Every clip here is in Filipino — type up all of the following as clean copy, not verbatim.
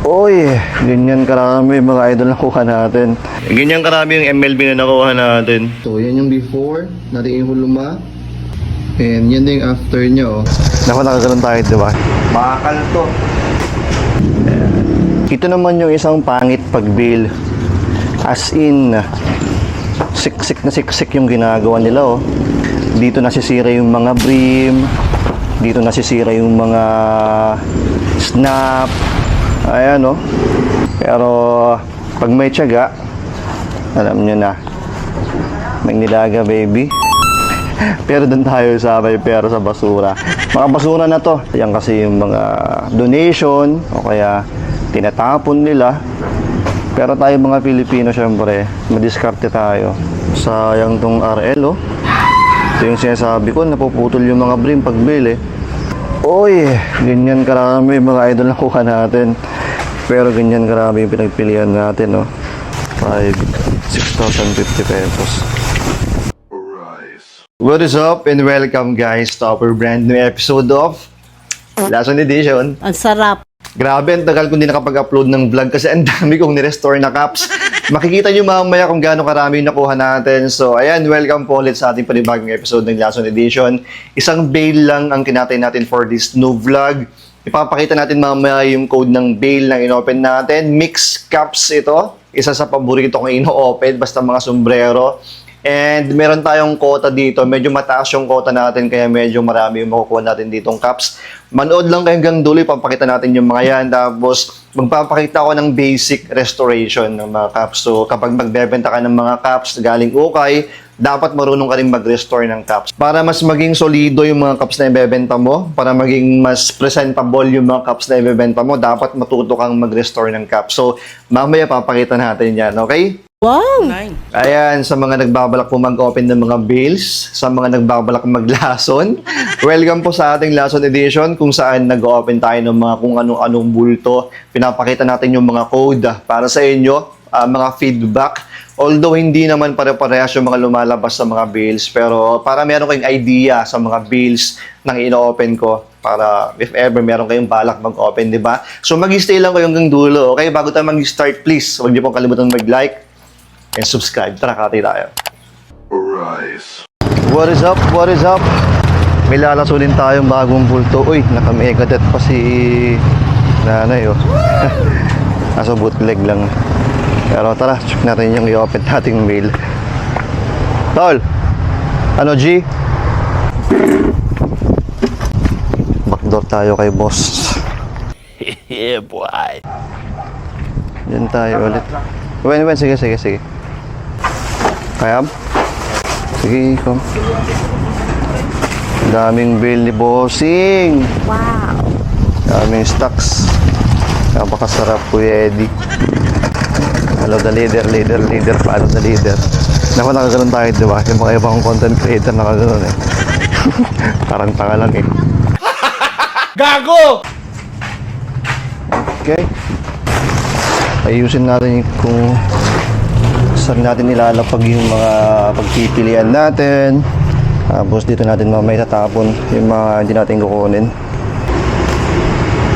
Uy, ganyan karami mga idol na kuha natin. Ganyan karami yung MLB na nakuha natin. So, yan yung before natin ihuluma. And yan din yung after nyo. Naku, nakagalan tayo, diba? Makakal to. Ito naman yung isang pangit pag-bail. As in, siksik na siksik yung ginagawa nila, oh. Dito nasisira yung mga brim. Dito nasisira yung mga snap. Ayan, oh. Pero, pag may tiyaga, alam nyo na, may nilaga, baby. Pero doon tayo sa pero sa basura. Mga basura na to. Yan kasi yung mga donation o kaya tinatapon nila. Pero tayo mga Pilipino, syempre, madiskarte tayo. Sayang tong RL, oh. Ito yung sinasabi ko, napuputol yung mga brim pag bail, eh. Uy, ganyan karami mga idol na kuha natin. Pero ganyan karami yung pinagpilian natin, no? 6,050 pesos. What is up and welcome guys to our brand new episode of Lason Edition. Ang sarap. Grabe, ang tagal kong di nakapag-upload ng vlog kasi ang dami kong ni-restore na caps. Makikita nyo mamaya kung gaano karami yung nakuha natin. So, ayan, welcome po ulit sa ating panibagong episode ng Lason Edition. Isang bail lang ang kinatay natin for this new vlog. Ipapakita natin mamaya yung code ng bail na inopen natin. Mix caps ito. Isa sa paborito kong ino-open, basta mga sombrero. And meron tayong quota dito. Medyo mataas yung quota natin kaya medyo marami yung makukuha natin ditong caps. Manood lang kayo hanggang dulo, ipapakita natin yung mga yan. Tapos magpapakita ako ng basic restoration ng mga caps. So kapag magbebenta ka ng mga caps galing ukay, dapat marunong ka rin mag-restore ng caps. Para mas maging solido yung mga caps na ibebenta mo, para maging mas presentable yung mga caps na ibebenta mo, dapat matuto kang mag-restore ng caps. So mamaya papakita natin yan, okay? Wow! Ayan, sa mga nagbabalak po mag-open ng mga bails, sa mga nagbabalak maglason, welcome po sa ating Lason Edition kung saan nag-open tayo ng mga kung anong bulto. Pinapakita natin yung mga code para sa inyo, mga feedback. Although hindi naman pare-parehas yung mga lumalabas sa mga bails, pero para meron kayong idea sa mga bails nang ino-open ko, para if ever meron kayong balak mag-open, di ba? So mag-stay lang kayo hanggang dulo, okay? Bago tayo mag-start, please, huwag niyo pong kalimutan mag-like and subscribe. Tara, kati tayo. Rise. What is up? What is up? May lalasunin tayong bagong bulto. Uy, naka-megadet pa si nanay, oh. Nasa bootleg lang. Pero tara, check natin yung i-open nating mail. Tol! Ano, G? Backdoor tayo kay boss. Yeah, boy. Diyan tayo ulit. Wen, sige. Kayab? Sige, kom. Daming bill ni bossing. Wow! Daming stocks. Napakasarap, Kuya Eddie. Follow the leader. Follow the leader. Naku, nakaganon tayo, diba? Yung mga ibang content creator nakaganon, eh. Parang tanga lang, eh. Gago! Okay. Ayusin natin kung saan natin ilalapag yung mga pagpipilian natin. Tapos dito natin mamaya tatapon yung mga hindi natin kukunin.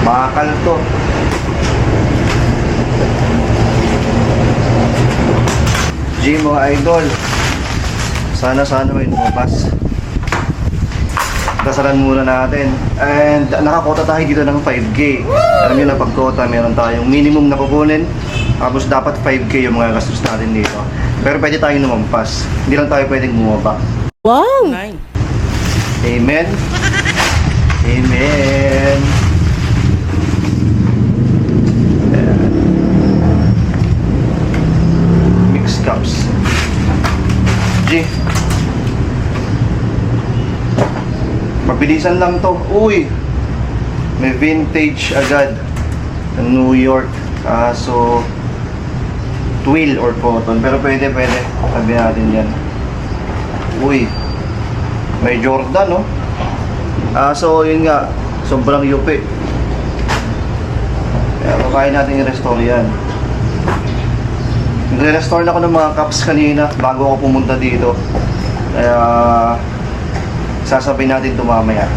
Makakal to. G, mga idol, sana may lumabas. Dasalan muna natin. And nakakota tayo dito ng 5K. Alam nyo na, pag kota meron tayong minimum na kukunin. Tapos dapat 5K yung mga gastos natin dito. Pero pwede tayong lumampas. Hindi lang tayo pwedeng bumaba. Wow! Amen. Amen. Ayan. Mixed cups. G. Mabilisan lang to. Uy! May vintage agad. New York. So twill or cotton. Pero pwede. Sabi natin yan. Uy! May Jordan, no? So yun nga. Sobrang yupi. Kaya kaya natin i-restore yan. Nagre-restore na ako ng mga cups kanina bago ako pumunta dito. Kaya sasabihin natin ito mamaya.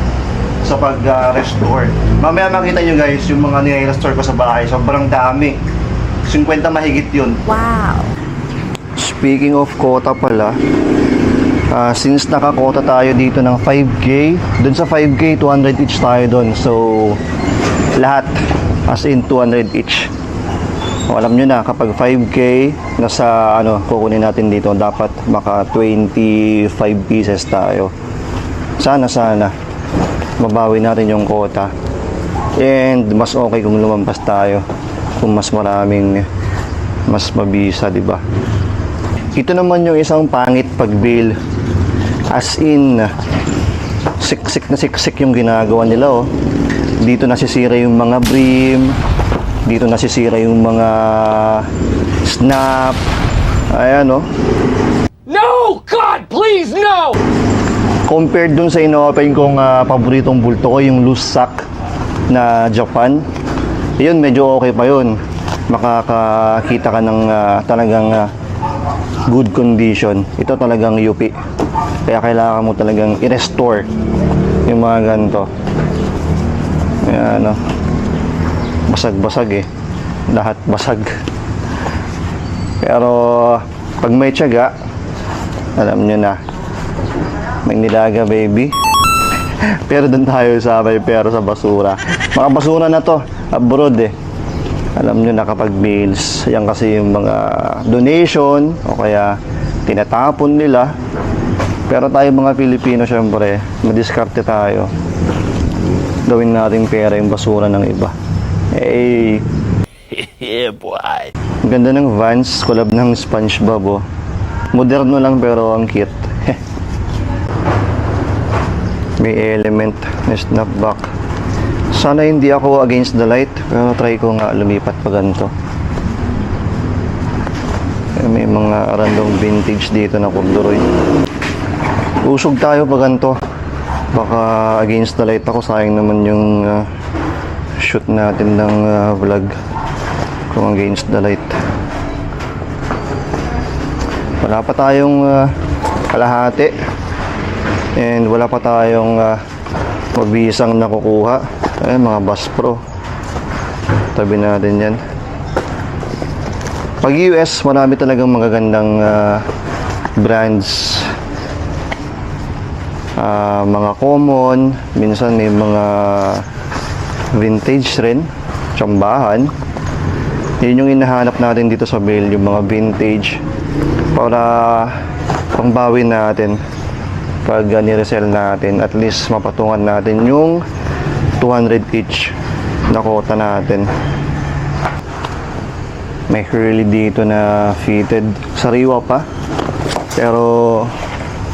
sa pag-restore. Mamaya makita nyo guys yung mga nire-restore ko sa bahay. Sobrang dami. 50 mahigit yun. Wow. Speaking of quota pala, since nakakota tayo dito ng 5K, dun sa 5K, 200 each tayo dun. So, lahat, as in 200 each. O, alam nyo na, kapag 5K, nasa, kukunin natin dito, dapat maka 25 pieces tayo. Sana, mabawi natin yung quota. And, mas okay kung lumampas tayo. Kung mas maraming, mas mabisa, di ba? Ito naman yung isang pangit pag-bail. As in, siksik na siksik yung ginagawa nila, oh. Dito nasisira yung mga brim, dito nasisira yung mga snap. Ayan, oh. No! God, please, no! Compared dun sa ino-open kong paboritong bulto ko, yung loose sack na Japan, yun, medyo okay pa yun. Makakakita ka ng talagang good condition. Ito talagang UP. Kaya kailangan mo talagang i-restore yung mga ganito. Ayan, basag-basag eh. Lahat basag. Pero pag may tiyaga, alam nyo na, may nilaga baby. Pero doon tayo sa may pera sa basura. Mga basura na to, abroad eh. Alam nyo na kapag bills, yan kasi yung mga donation o kaya tinatapon nila. Pero tayo mga Pilipino, syempre, madiskarte tayo. Gawin natin pera yung basura ng iba. Hey! Yeah, boy. Ang ganda ng Vans, collab ng SpongeBob, oh. Moderno lang pero ang cute. May element na snapback. Sana hindi ako against the light, pero try ko nga lumipat pa ganito. May mga random vintage dito na corduroy. Usog tayo pa ganito. Baka against the light ako, sayang naman yung shoot natin ng vlog kung against the light. Wala pa tayong kalahati and wala pa tayong mabisang nakukuha. Ay, mga Bass Pro, tabi natin yan. Pag US, marami talagang magagandang brands, mga common, minsan may mga vintage rin, tsambahan. Yun yung hinahanap natin dito sa Vail, yung mga vintage, para pangbawi natin pag ni-resell natin, at least mapatungan natin yung 200 each na quota natin. May curly dito na fitted, sariwa pa, pero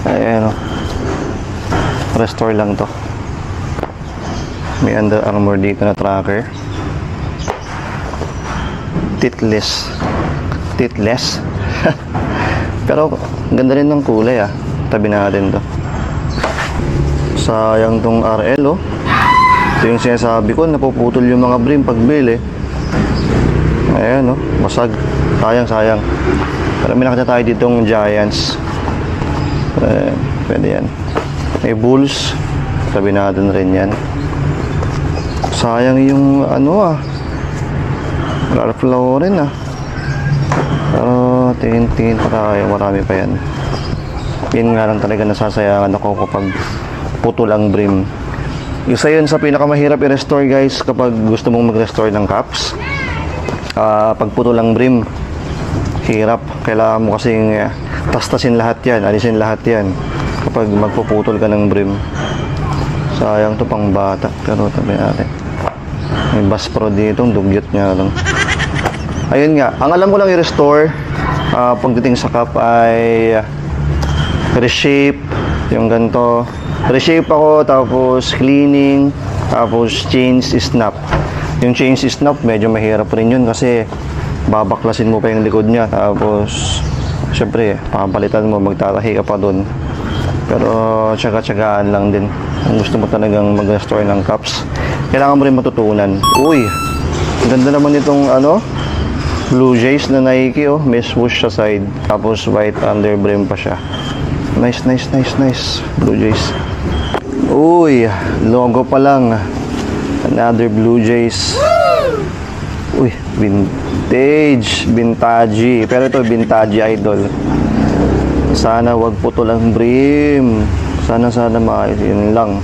ayan, restore lang to. May Under Armour dito na tracker, titless pero ganda rin ng kulay, tabi natin to. Sayang tong RL, oh. Ito yung sinasabi ko, napuputol yung mga brim pag bail eh. Ayan, oh, basag. Sayang. Pero may nakita tayo ditong Giants. Pwede yan. May Bulls, tabi natin rin yan. Sayang yung Ralph Lauren pero tingin pa tayo, marami pa yan. Yun nga lang talaga nasasayangan ako kapag putol ang brim. Isa yun sa pinakamahirap i-restore guys kapag gusto mong mag-restore ng caps. Pag putol ang brim, hirap. Kailangan mo kasing tastasin lahat yan, alisin lahat yan kapag magpuputol ka ng brim. Sayang to, pang bata. Pero tabi natin. May Bass Pro dito, dugyot niya lang. Ayun nga, ang alam ko lang i-restore pagdating sa cup ay reshape, yung ganito. Reshape ako, tapos cleaning, tapos change snap. Yung change snap, medyo mahirap rin yun kasi babaklasin mo pa yung likod niya. Tapos, syempre, papalitan mo, magtatahi ka pa dun. Pero, tsaga-tsagaan lang din. Kung gusto mo talagang mag-restore ng cups, kailangan mo rin matutunan. Uy, ang ganda naman itong Blue Jays na Nike, oh. May swoosh sa side, tapos white under brim pa siya. Nice. Blue Jays. Uy, logo pa lang. Another Blue Jays. Uy, vintage. Vintage. Pero ito, vintage idol. Sana wag putol ang brim. Sana maayos. Yun lang.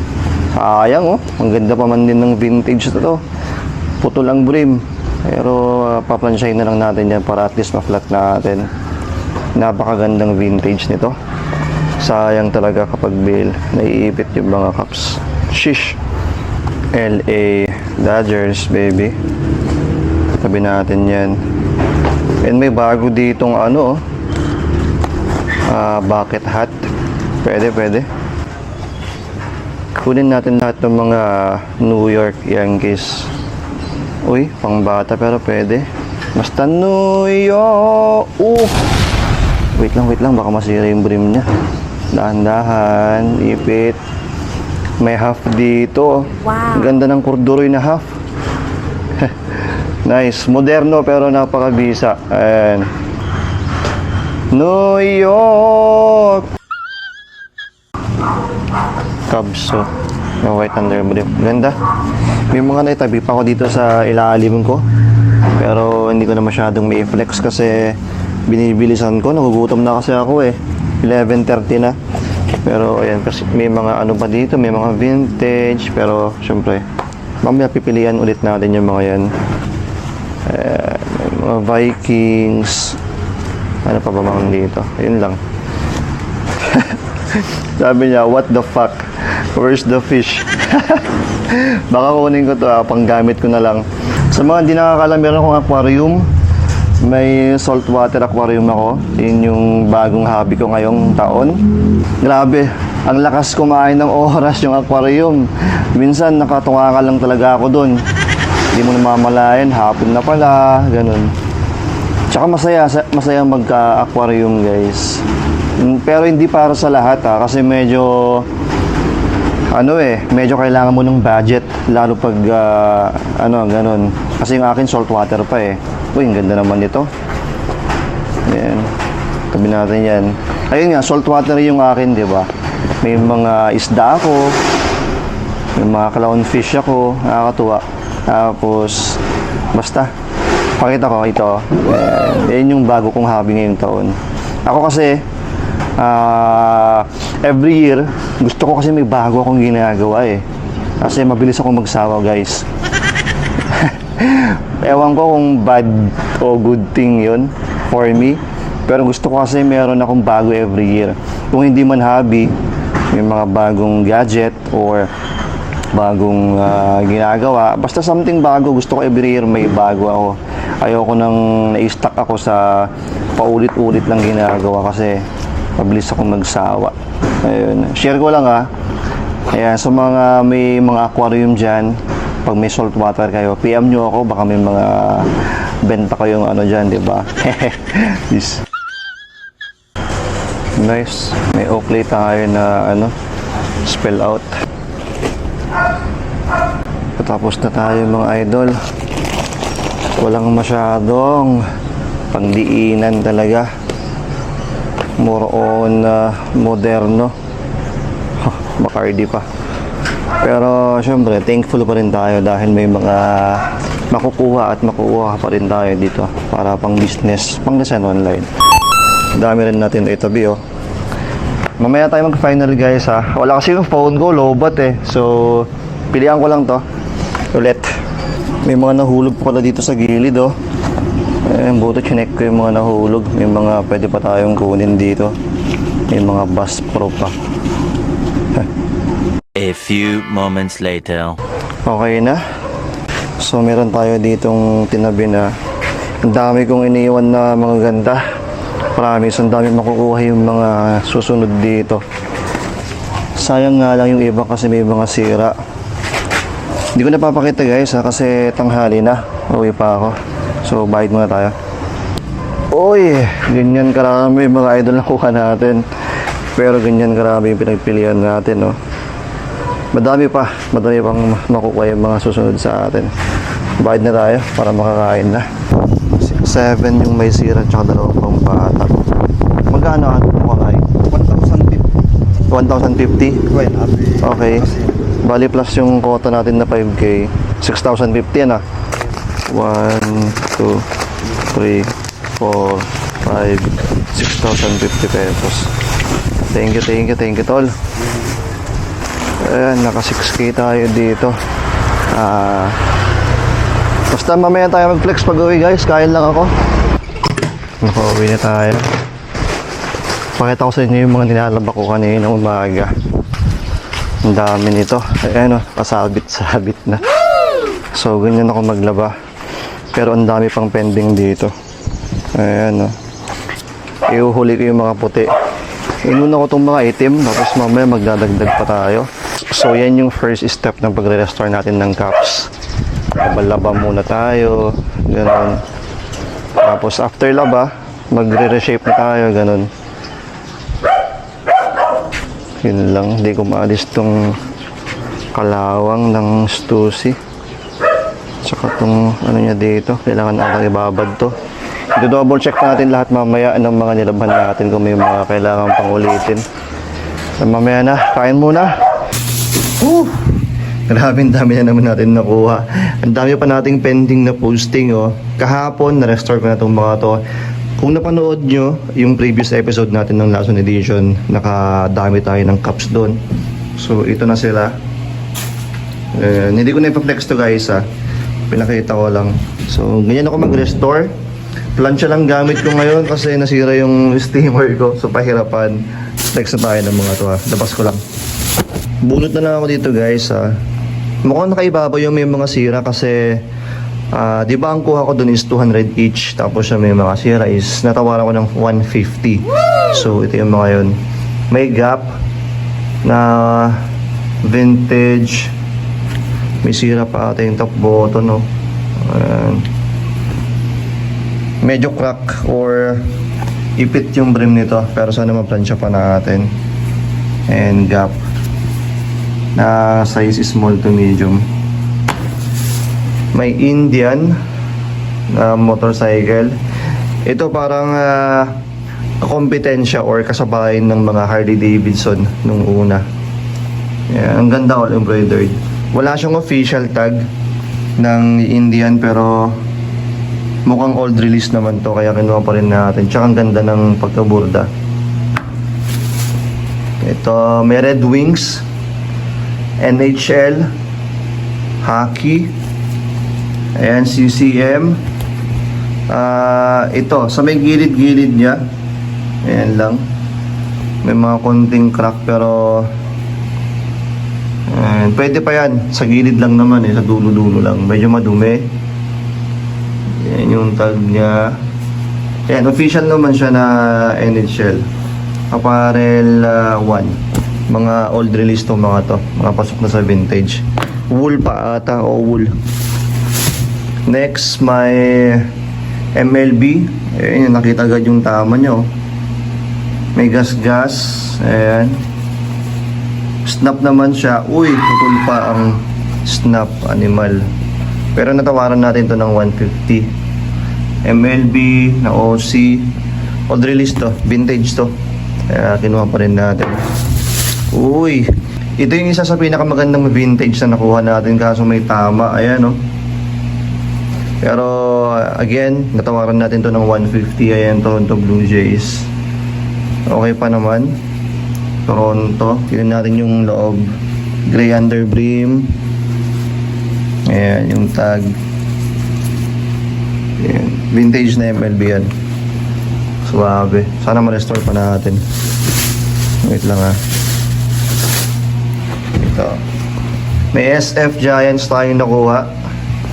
Sayang oh. Ang ganda pa man din ng vintage na to. Putol ang brim. Pero paplansyahin na lang natin yan para at least ma-flat natin. Napakagandang vintage nito. Sayang talaga kapag bail. Naiipit yung mga cups. Shish. LA Dodgers, baby. Tabi natin yan. And may bago ditong ano, bucket hat. Pwede. Kunin natin lahat ng mga New York Yankees. Uy, pang bata pero pwede. Basta New York. Wait lang, baka masira yung brim niya. Dahan-dahan, ipit. May half dito. Wow. Ang ganda ng corduroy na half. Nice. Moderno pero napakabisa. Ayan. New York! Cubs, so. Yung white underbrim. Ganda. May mga naitabi pa ako dito sa ilalim ko. Pero hindi ko na masyadong may flex kasi binibilisan ko. Nagugutom na kasi ako eh. 11:30 na. Pero ayan, kasi may mga ano pa dito, may mga vintage. Pero syempre, mamaya pipilian ulit natin yung mga yan. May mga Vikings. Ano pa ba mga dito? Yun lang. Sabi niya, what the fuck? Where's the fish? Baka kunin ko to, panggamit ko na lang. Sa mga hindi nakakalam, meron akong aquarium. May saltwater aquarium ako. Yun yung bagong hobby ko ngayong taon. Grabe, ang lakas kumain ng oras yung aquarium. Minsan nakatunga ka lang talaga ako dun. Hindi mo namamalayan, hapon na pala, ganun. Tsaka masaya magka-aquarium, guys. Pero hindi para sa lahat kasi medyo medyo kailangan mo ng budget lalo pag ganun. Kasi yung akin saltwater pa eh. Uy, ang ganda naman nito. Ayan. Tabi natin yan. Ayun nga, saltwater yung akin, di ba? May mga isda ako. May mga clownfish ako. Nakakatuwa. Tapos, basta. Pakita ko ito. Ayan yung bago kong hobby ngayong taon. Ako kasi, every year, gusto ko kasi may bago akong ginagawa eh. Kasi mabilis akong magsawa, guys. Ewan ko kung bad o good thing yun for me. Pero gusto ko kasi meron akong bago every year. Kung hindi man hobby, may mga bagong gadget or bagong ginagawa. Basta something bago. Gusto ko every year may bago ako. Ayoko nang na-stuck ako sa paulit-ulit lang ginagawa kasi mabilis akong magsawa. Ayun. Share ko lang Ayan, sa mga may mga aquarium dyan, pag may saltwater kayo, PM nyo ako, baka may mga benta kayong dyan, di ba? This. Nice. May Oakley tayo na spell out. Tapos na tayo mga idol. Walang masyadong pangdiinan talaga. More on moderno. Bacardi pa. Pero syempre, thankful pa rin tayo dahil may mga makukuha pa rin tayo dito para pang business, pang design online. Dami rin natin itabi Mamaya tayo mag-final guys Wala kasi yung phone ko, lowbat eh. So, pilihan ko lang to. Ulit. May mga nahulog pa pala dito sa gilid buto chinek ko yung mga nahulog. May mga pwede pa tayong kunin dito. May mga Bass Pro pa. A few moments later. Okay na. So meron tayo ditong tinabi na ang dami kong iniiwan na mga ganda. Promise, ang dami makukuha yung mga susunod dito. Sayang nga lang yung iba kasi may mga sira. Hindi ko napapakita guys kasi tanghali na. Uwi pa ako. So bayad muna tayo. Uy, ganyan karami mga idol na kuha natin. Pero ganyan karami yung pinagpilian natin Madami pang makukuha yung mga susunod sa atin. Bayad na tayo para makakain na. 7 yung may sira tsaka 2 pang bata. Magkano ang kumain? 1,050. 1,050. Well, happy. Okay. Bali plus yung quota natin na 5K. 6,050 yan ah. 1, 2, 3, 4, 5, 6,050 pesos. Thank you, tol. Ayan, naka 6K tayo dito. Basta mamaya tayo mag-flex pag uwi guys. Kain lang ako. Nakauwi na tayo. Pakita ko sa inyo yung mga nilalaba ko kanina umaga. Ang dami nito. Ayan o, pasabit-sabit na. So, ganyan ako maglaba. Pero ang dami pang pending dito. Ayan o. Iuhuli ko yung mga puti. Inuna ko itong mga itim. Tapos mamaya magdadagdag pa tayo. So, yan yung first step ng pagre-restore natin ng cups. Laba muna tayo. Ganon. Tapos after laba, magre-reshape na tayo. Ganon. Yun lang, hindi ko maalis tong kalawang ng Stussy. Tsaka tong ano niya dito, kailangan natin ibabad to. I-double check natin lahat mamaya ng mga nilaban natin kung may mga kailangan pang ulitin. So, mamaya na, kain muna. Grabe, ang dami na naman natin nakuha. Ang dami pa nating pending na posting oh. Kahapon, na-restore ko na itong mga to. Kung napanood nyo yung previous episode natin ng Lason Edition, nakadami tayo ng cups doon. So, ito na sila. Hindi ko na ipa-flex to guys ha. Pinakita ko lang. So, ganyan ako mag-restore. Plancha lang gamit ko ngayon kasi nasira yung steamer ko. So, pahirapan. Flex na tayo ng mga to ha. Labas ko lang. Bunot na lang ako dito guys ha. Mukhang nakaibabaw yung may mga sira kasi di ba ang kuha ko dun is 200 each, tapos yung may mga sira is natawaran ko ng 150. So ito yung mga yun. May gap na vintage. May sira pa ata yung top button no. Medyo crack or ipit yung brim nito, pero sana maplansya pa natin. And gap na size is small to medium. May Indian motorcycle. Ito parang kompetensya or kasabayan ng mga Harley Davidson nung una. Yan, ang ganda, all embroidered. Wala siyang official tag ng Indian pero mukhang old release naman to kaya kinuha pa rin natin. Tsaka ang ganda ng pagkaburda. Ito, may Red Wings, NHL, Hockey. Ayan, CCM. Ito, sa may gilid-gilid niya. Ayan lang. May mga konting crack pero pwede pa yan. Sa gilid lang naman sa dulo-dulo lang. Medyo madumi. Ayan yung tag niya. Ayan, official naman siya na NHL. Apparel 1. Mga old release to mga to. Mga pasok na sa vintage. Wool pa ata o wool. Next, may MLB. Ayan, yung nakita agad yung tama nyo. May gas-gas. Ayan. Snap naman siya. Uy, putol pa ang snap animal. Pero natawaran natin to ng 150. MLB na OC. Old release to. Vintage to. Kaya kinuha pa rin natin. Uy. Ito yung isa sa pinakamagandang vintage na nakuha natin kaso may tama. Ayan oh. Pero again, natawaran natin to ng 150. Ayan, Toronto Blue Jays. Okay pa naman. Toronto. Tignan natin yung loob. Gray underbrim. Ayan, yung tag. Ayan. Vintage na MLB yan. Suwabe. Sana ma-restore pa natin. Wait lang ha. Ito. May SF Giants tayong nakuha.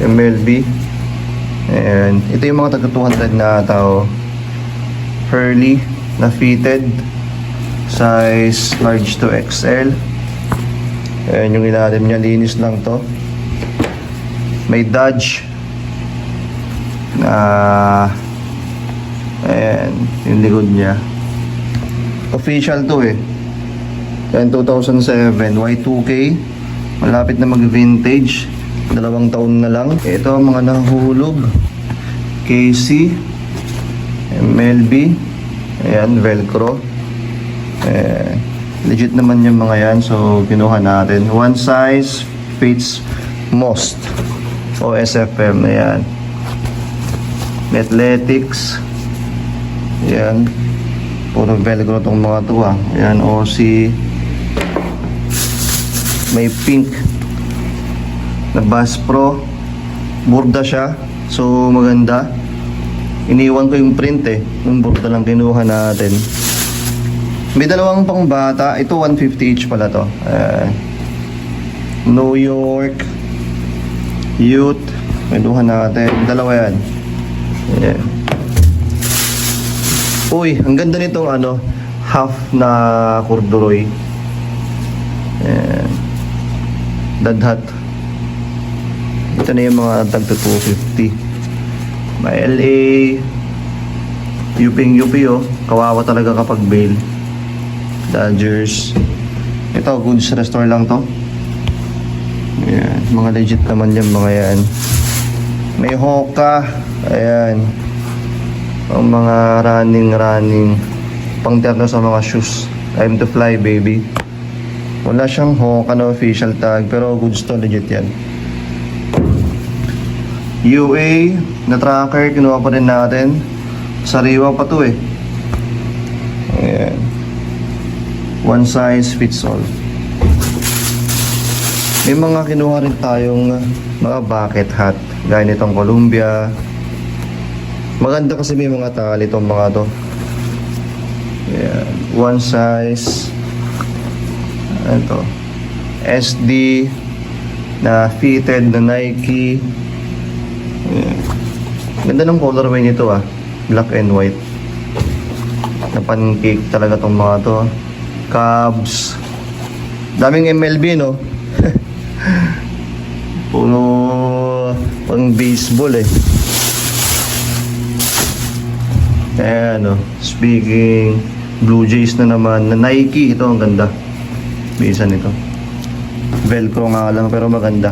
MLB. And ito yung mga taga 200 na tao. Hurley na fitted. Size large to XL. Ayan yung ilalim niya. Linis lang to. May Dodge. Ayan. Yung likod niya. Official to eh. Ayan 2007. Y2K. Malapit na mag-vintage. 2 taon na lang. Ito ang mga nahulog. KC. MLB. Ayan, Velcro. Legit naman yung mga yan. So, kinuha natin. One size fits most. O SFM. Ayan. Athletics. Ayan. Puro velcro tong mga to ah. Ayan. OC. May pink na Bass Pro. Burda siya. So, maganda. Iniwan ko yung print eh. Yung burda lang kinuha natin. May dalawang pang bata. Ito 150 each pala to. New York Youth. May duha natin. Dalawa yan. Yeah. Uy, ang ganda nitong ano, half na corduroy. Ayan. Dadhat. Ito na yung mga tagto 250. May LA. UP oh. Kawawa talaga kapag bail. Dodgers. Ito, goods restore lang to. Ayan. Mga legit naman yan, mga yan. May Hoka. Ayan. Ang mga running. Pangterno sa mga shoes. Time to fly, baby. Wala siyang Hoka na official tag, pero goods to, legit yan. UA na tracker, kinuha pa rin natin. Sariwa pa to eh. Ayan. One size fits all. May mga kinuha rin tayong mga bucket hat. Gaya nitong Columbia. Maganda kasi may mga tali itong mga to. Ayan. One size. Ito. SD na fitted na Nike. Ayan. Ganda ng colorway nito ah. Black and white. Na pancake talaga itong mga to. Cubs. Daming MLB no. Puno pang baseball eh. Ayan o. Speaking Blue Jays na naman. Na Nike. Ito ang ganda. Bisa nito. Velcro nga lang pero maganda.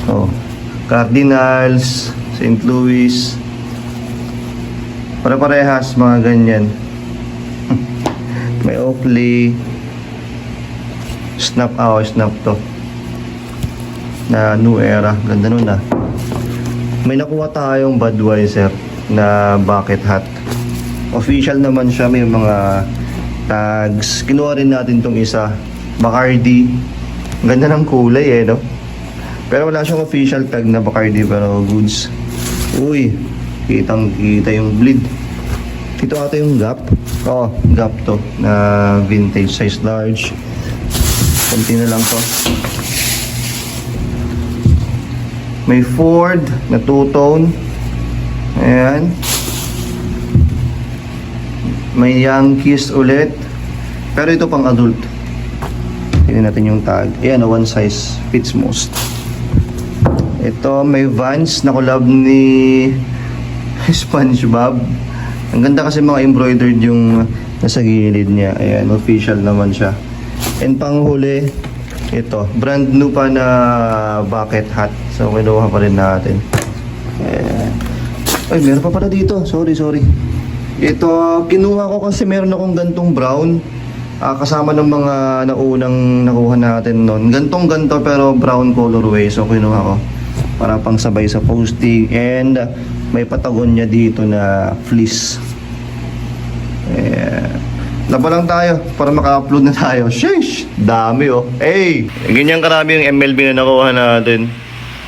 Oh. Cardinals. St. Louis. Pare-parehas mga ganyan. May Oakley. Snap to. Na New Era. Ganda nun ah. May nakuha tayong Budweiser na bucket hat. Official naman siya. May mga tags. Kinuha rin natin tong isa. Bacardi. Ganda ng kulay eh, no? Pero wala siyang official tag na Bacardi pero goods. Uy, kitang-kita yung bleed. Ito ata yung Gap. Oo, Gap to. Na vintage size large. Kunti na lang to. May Ford na two-tone. Ayan. May Yankees ulit. Pero ito pang adult. Tingnan natin yung tag. Ayan, one size fits most. Ito, may Vans na collab ni SpongeBob. Ang ganda kasi mga embroidered yung nasa gilid niya. Ayan, official naman siya. And panghuli, ito, brand new pa na bucket hat. So, kinuha pa rin natin. Ayan. Ay, meron pa pala dito. Sorry. Ito, kinuha ko kasi meron akong gantong brown. Kasama ng mga naunang nakuha natin noon. Gantong-ganto pero brown colorway. So, kinuha ko. Para pang sabay sa posting. And may patagon niya dito na fleece. Ayan. Laba lang tayo para maka-upload na tayo. Sheesh! Dami oh. Hey! Ganyan karami yung MLB na nakuha natin.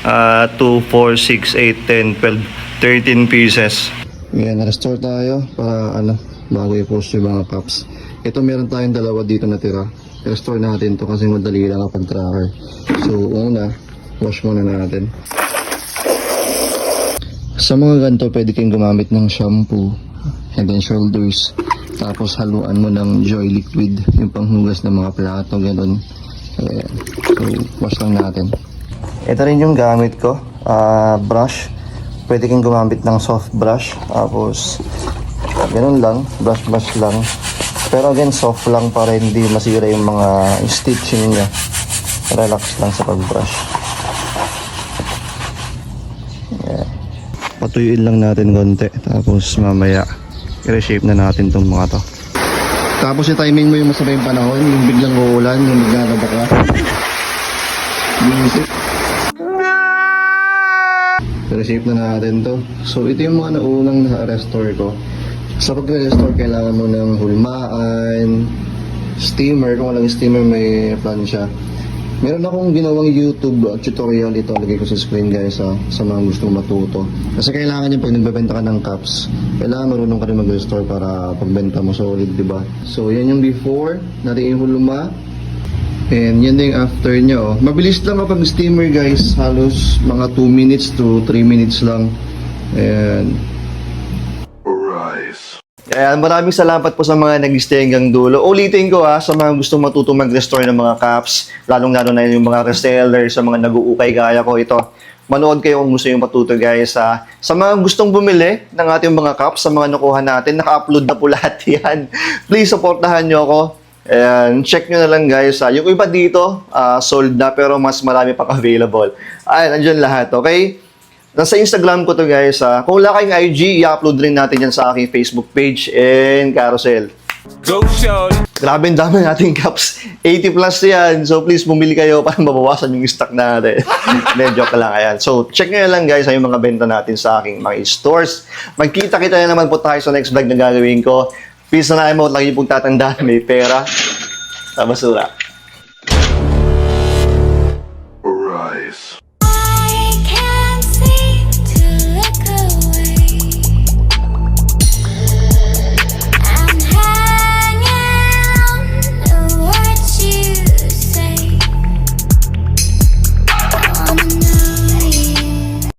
2, 4, 6, 8, 10, 12, 13 pieces. Ayan, na-restore tayo para bago i-post yung mga cups. Ito meron tayong dalawa dito na tira. I-restore natin to kasi madali lang kapag tracker. So, una, wash muna natin. Sa mga ganito, pwede kayong gumamit ng shampoo, head and shoulders. Tapos haluan mo ng Joy Liquid, yung panghugas ng mga plato, gano'n. Ayan. So, wash lang natin. Ito rin yung gamit ko, brush. Pwede kang gumamit ng soft brush. Tapos, gano'n lang, brush lang. Pero again, soft lang para hindi masira yung mga stitching niya. Relax lang sa pag-brush. Ayan. Patuyuin lang natin konti. Tapos mamaya, i-reshape na natin itong mga to. Tapos i-timing mo yung masabay yung panahon, yung biglang uulan, yung biglang nabaka. Music. Receive na natin to. So, ito yung mga naunang na-restore ko. Sa pag-restore, kailangan mo ng hulmaan, steamer. Kung walang steamer, may plancha. Meron akong ginawang YouTube tutorial. Ito, lagay ko sa screen guys sa mga gustong matuto. Kasi kailangan yung pag nagbebenta ka ng cups, kailangan marunong ka rin mag-restore para pagbenta mo solid, diba? So, yan yung before. Natin yung hulma. And yan din yung after niya, oh. Mabilis lang kapag steamer guys. Halos mga 2 minutes to 3 minutes lang. And kaya maraming salamat po sa mga nag-stay hanggang dulo. Ulitin ko sa mga gustong matutong mag-restore ng mga cups, lalong-lalo na yung mga reseller, sa mga nag-uukay gaya ko ito. Manood kayo kung gusto yung matuto guys. Sa mga gustong bumili ng ating mga cups, sa mga nakuha natin, naka-upload na po lahat yan. Please supportahan nyo ako. And check nyo na lang guys. Yung iba dito, sold na pero mas marami pang available. Ayan, andyan lahat, okay? Nasa Instagram ko to guys. Kung wala kayong IG, i-upload rin natin yan sa aking Facebook page and carousel. Go, Sean! Grabe ang dami nating cups. 80 plus yan. So please bumili kayo para mabawasan yung stock natin. Hindi, joke lang. Ayan. So check nyo na lang guys yung mga benta natin sa aking mga stores. Magkita-kita na naman po tayo sa next vlog na gagawin ko. Peace na naman mo. Lagi pong tatandaan. May pera sa basura.